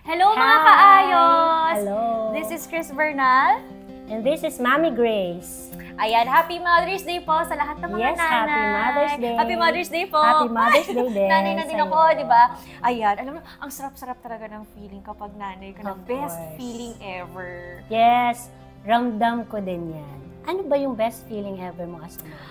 Hello mga Hi! kaayos! Hello! This is Chris Bernal. And this is Mommy Grace. Ayan, Happy Mother's Day po sa lahat ng mga Yes, nanay. Happy Mother's Day. Happy Mother's Day po. Happy Mother's Day din. Nanay na din sa'yo. ako, di ba? Ayan, alam mo, ang sarap-sarap talaga ng feeling kapag nanay ka na. Of Best course. feeling ever. Yes, ramdam ko din yan. Ano ba yung best feeling ever mo as a mom?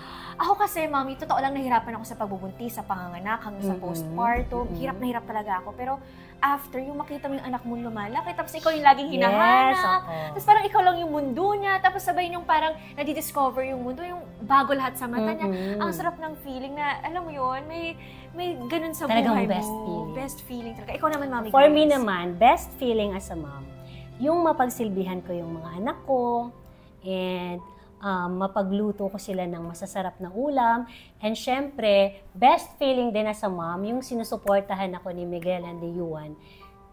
Ako kasi, mami, totoo lang nahirapan ako sa pagbubuntis, sa panganganak, hanggang sa postpartum. Hirap na hirap talaga ako. Pero after, yung makita mo yung anak mo lumalaki, tapos ikaw yung laging hinahanap. Yes, Tapos parang ikaw lang yung mundo niya. Tapos sabay yung parang nadidiscover yung mundo, yung bago lahat sa mata niya. Ang sarap ng feeling na, alam mo yun, may ganun sa Talagang buhay mo. best feeling. Best feeling talaga. Ikaw naman, mami. For Grace. me naman, best feeling as a mom, yung mapagsilbihan ko yung mga anak ko, and mapagluto ko sila ng masasarap na ulam. And syempre, best feeling din as a mom, yung sinusuportahan ako ni Miguel and the Yuan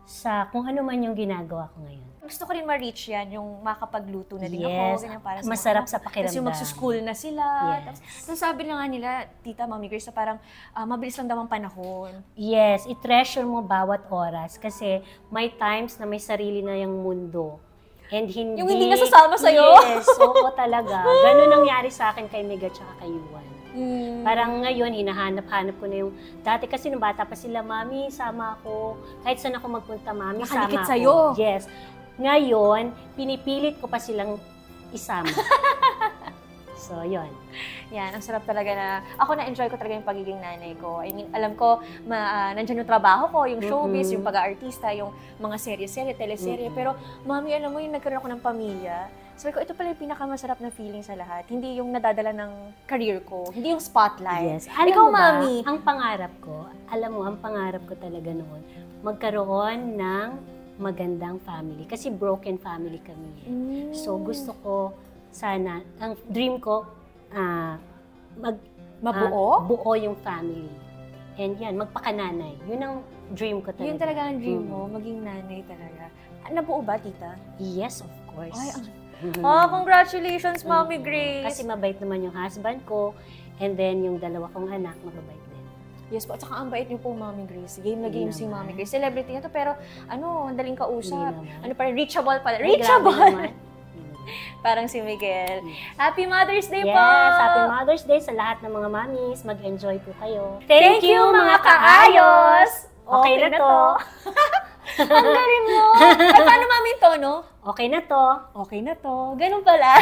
sa kung ano man yung ginagawa ko ngayon. Gusto ko rin ma-reach yan, yung makapagluto na din Yes, ako. Ganyan, para sa masarap mga sa pakiramdam. Tapos yung magsuschool na sila. Yes. Tapos sabi na nga nila, Tita, Mami Grace, na parang mabilis lang daw ang panahon. Yes, i-treasure mo bawat oras kasi may times na may sarili na yung mundo. And hindi... Yung hindi nasasama sa'yo. Yes, oo talaga. Ganun nangyari sa akin kay Miguel at kay Yuan. Parang ngayon, hinahanap-hanap ko na yung... Dati kasi nung bata pa sila, Mami, sama ako. Kahit saan ako magpunta, Mami, sama Nakadikit ako. sa'yo. Yes. Ngayon, pinipilit ko pa silang isama. So, yun. Yan, ang sarap talaga na... Ako na-enjoy ko talaga yung pagiging nanay ko. I mean, alam ko, nandyan yung trabaho ko, yung showbiz, yung pag-aartista, yung mga serye-serye, teleserye. Pero, Mami, alam mo, yung nagkaroon ako ng pamilya, sabi ko, ito pala yung pinakamasarap na feeling sa lahat. Hindi yung nadadala ng career ko. Hindi yung spotlight. Yes. Alam Ikaw, mo ba, Mami. ang pangarap ko, alam mo, ang pangarap ko talaga noon, magkaroon ng magandang family. Kasi broken family kami. So, gusto ko, sana, ang dream ko, Mabuo? buo yung family. And yan, magpakananay. Yun ang dream ko talaga. Yun talaga ang dream mo, maging nanay talaga. Nabuo ba, Tita? Yes, of course. Ay, congratulations, Mami Grace! Kasi mabait naman yung husband ko, and then yung dalawa kong anak, mababait din. Yes po, at saka ang bait niyo po, Mami Grace. Game na game Hindi si naman. Mami Grace. Celebrity na to, pero ang daling kausap. Hindi naman. Ano pa rin, reachable pala. Ay, grabe Reachable! naman. Parang si Miguel. Happy Mother's Day Yes, po! Happy Mother's Day sa lahat ng mga mommies. Mag-enjoy po kayo. Thank you, mga kaayos! Okay na to. Ang galing mo! Ay, paano, Mami, to, no? Okay na to. Okay na to. Ganun pala.